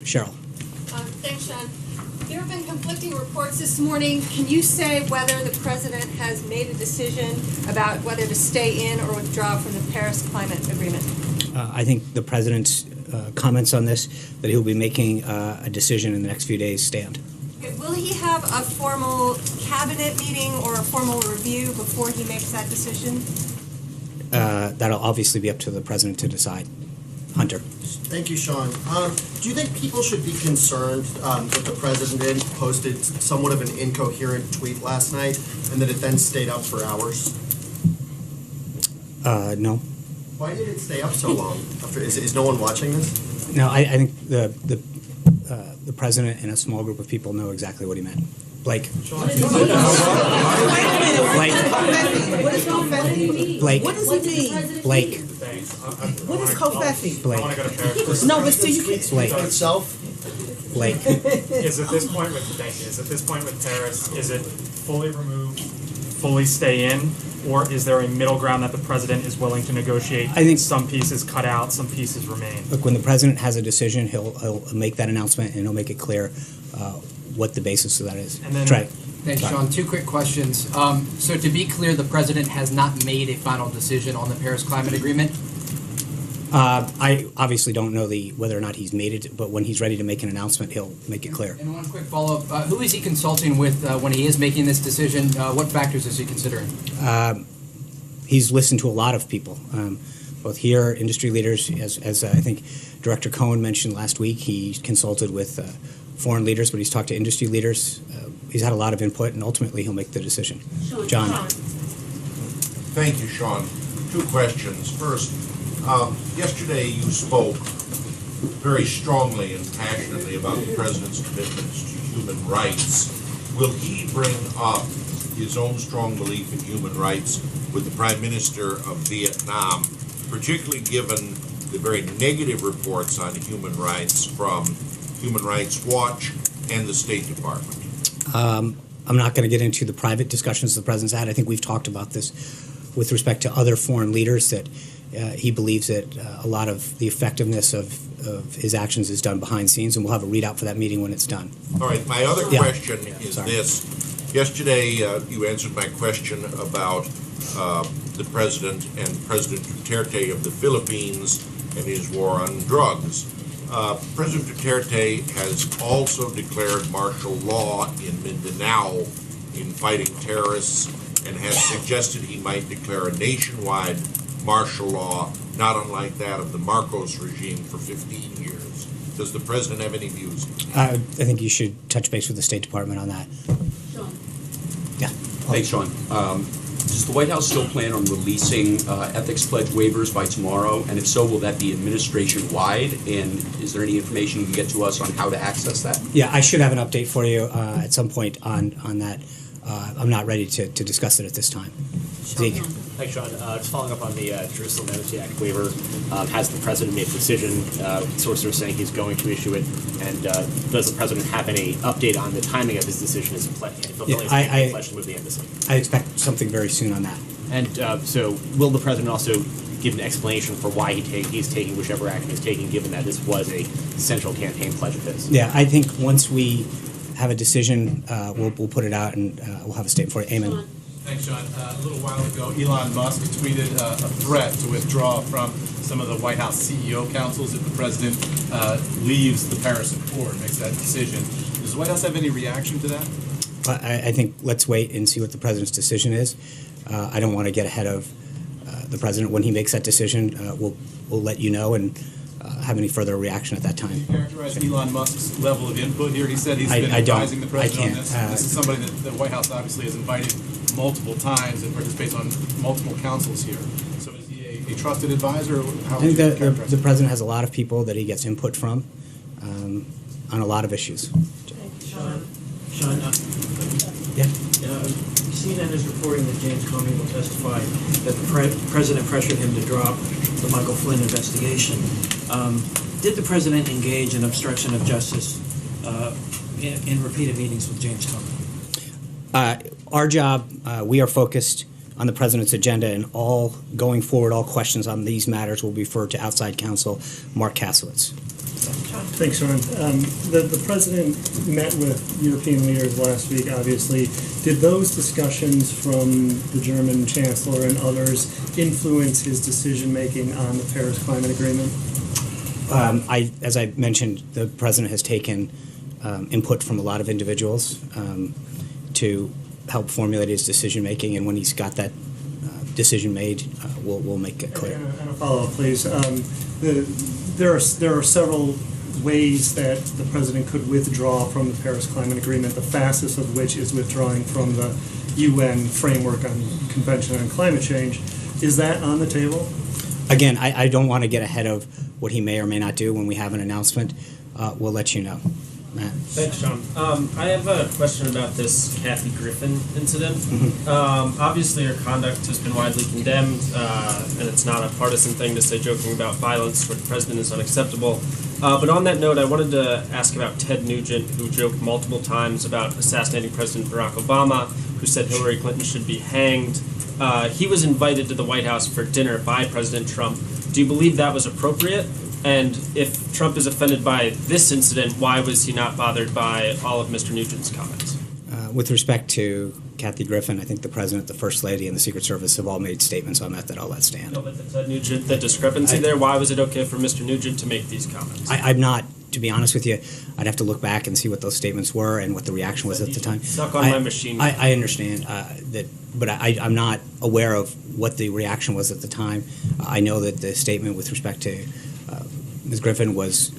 Cheryl. Thanks, Sean. There have been conflicting reports this morning. Can you say whether the president has made a decision about whether to stay in or withdraw from the Paris Climate Agreement? I think the president's comments on this, that he'll be making a decision in the next few days, stand. Will he have a formal cabinet meeting or a formal review before he makes that decision? That'll obviously be up to the president to decide. Hunter. Thank you, Sean. Do you think people should be concerned that the president posted somewhat of an incoherent tweet last night and that it then stayed up for hours? No. Why did it stay up so long? Is no one watching this? No, I think the president and a small group of people know exactly what he meant. Blake. What is Covfefe? Blake. What does it mean? Blake. What is Covfefe? Blake. I want to go to Paris. No, but still you can. Blake. Itself? Blake. Is at this point with Paris, is it fully remove, fully stay in, or is there a middle ground that the president is willing to negotiate? I think some pieces cut out, some pieces remain. Look, when the president has a decision, he'll make that announcement and he'll make it clear what the basis of that is. And then, Trey. Thanks, Sean. Two quick questions. So to be clear, the president has not made a final decision on the Paris Climate Agreement? I obviously don't know whether or not he's made it, but when he's ready to make an announcement, he'll make it clear. And one quick follow-up. Who is he consulting with when he is making this decision? What factors is he considering? He's listened to a lot of people, both here, industry leaders, as I think Director Cohen mentioned last week. He consulted with foreign leaders, but he's talked to industry leaders. He's had a lot of input, and ultimately he'll make the decision. John. Thank you, Sean. Two questions. First, yesterday you spoke very strongly and passionately about the president's commitments to human rights. Will he bring up his own strong belief in human rights with the Prime Minister of Vietnam, particularly given the very negative reports on human rights from Human Rights Watch and the State Department? I'm not going to get into the private discussions the president's had. I think we've talked about this with respect to other foreign leaders, that he believes that a lot of the effectiveness of his actions is done behind scenes, and we'll have a readout for that meeting when it's done. All right, my other question is this. Yesterday, you answered my question about the president and President Duterte of the Philippines and his war on drugs. President Duterte has also declared martial law in Mindanao in fighting terrorists and has suggested he might declare a nationwide martial law, not unlike that of the Marcos regime for 15 years. Does the president have any views? I think you should touch base with the State Department on that. Sean. Yeah. Thanks, Sean. Does the White House still plan on releasing ethics pledge waivers by tomorrow? And if so, will that be administration-wide? And is there any information you can get to us on how to access that? Yeah, I should have an update for you at some point on that. I'm not ready to discuss it at this time. Zeke. Thanks, Sean. Just following up on the Jerusalem Amnesty Act waiver, has the president made a decision? Sources are saying he's going to issue it. And does the president have any update on the timing of his decision as fulfilling his pledge to move the embassy? I expect something very soon on that. And so will the president also give an explanation for why he's taking whichever action he's taking, given that this was a central campaign pledge of his? Yeah, I think once we have a decision, we'll put it out and we'll have a statement for it. Amen. Thanks, John. A little while ago, Elon Musk tweeted a threat to withdraw from some of the White House CEO councils if the president leaves the Paris Accord, makes that decision. Does the White House have any reaction to that? I think let's wait and see what the president's decision is. I don't want to get ahead of the president. When he makes that decision, we'll let you know and have any further reaction at that time. Can you characterize Elon Musk's level of input here? He said he's been advising the president on this. This is somebody that the White House obviously has invited multiple times and participates on multiple councils here. So is he a trusted advisor? I think the president has a lot of people that he gets input from on a lot of issues. Sean, yeah. CNN is reporting that James Comey will testify that the president pressured him to drop the Michael Flynn investigation. Did the president engage in obstruction of justice in repeated meetings with James Comey? Our job, we are focused on the president's agenda, and going forward, all questions on these matters will be referred to outside counsel Mark Kasowitz. Thanks, Sean. The president met with European leaders last week, obviously. Did those discussions from the German chancellor and others influence his decision-making on the Paris Climate Agreement? As I mentioned, the president has taken input from a lot of individuals to help formulate his decision-making, and when he's got that decision made, we'll make it clear. And a follow-up, please. There are several ways that the president could withdraw from the Paris Climate Agreement, the fastest of which is withdrawing from the UN Framework on Convention on Climate Change. Is that on the table? Again, I don't want to get ahead of what he may or may not do. When we have an announcement, we'll let you know. Matt? Thanks, Sean. I have a question about this Kathy Griffin incident. Obviously, her conduct has been widely condemned, and it's not a partisan thing to say joking about violence toward the president is unacceptable. But on that note, I wanted to ask about Ted Nugent, who joked multiple times about assassinating President Barack Obama, who said Hillary Clinton should be hanged. He was invited to the White House for dinner by President Trump. Do you believe that was appropriate? And if Trump is offended by this incident, why was he not bothered by all of Mr. Nugent's comments? With respect to Kathy Griffin, I think the president, the first lady, and the Secret Service have all made statements on that I'll let stand. No, but Ted Nugent, the discrepancy there, why was it okay for Mr. Nugent to make these comments? I'm not, to be honest with you, I'd have to look back and see what those statements were and what the reaction was at the time. Stuck on my machine. I understand that, but I'm not aware of what the reaction was at the time. I know that the statement with respect to Ms. Griffin was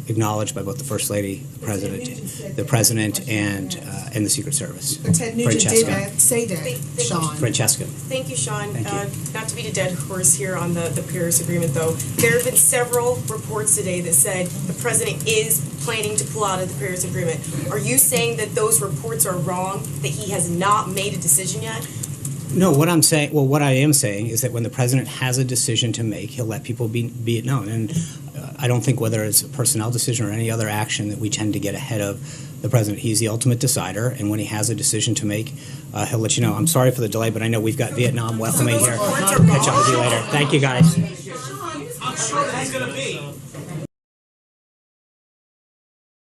acknowledged by both the First Lady, the President, and the Secret Service. But Ted Nugent did say that, Sean. Francesca. Thank you, Sean. Thank you. Not to beat a dead horse here on the Paris Agreement, though. There have been several reports today that said the President is planning to pull out of the Paris Agreement. Are you saying that those reports are wrong, that he has not made a decision yet? No, what I am saying is that when the president has a decision to make, he'll let people be it known. And I don't think whether it's a personnel decision or any other action that we tend to get ahead of the president. He's the ultimate decider, and when he has a decision to make, he'll let you know. I'm sorry for the delay, but I know we've got Vietnam welcoming here. Catch up with you later. Thank you, guys. I'm sure he's going to be.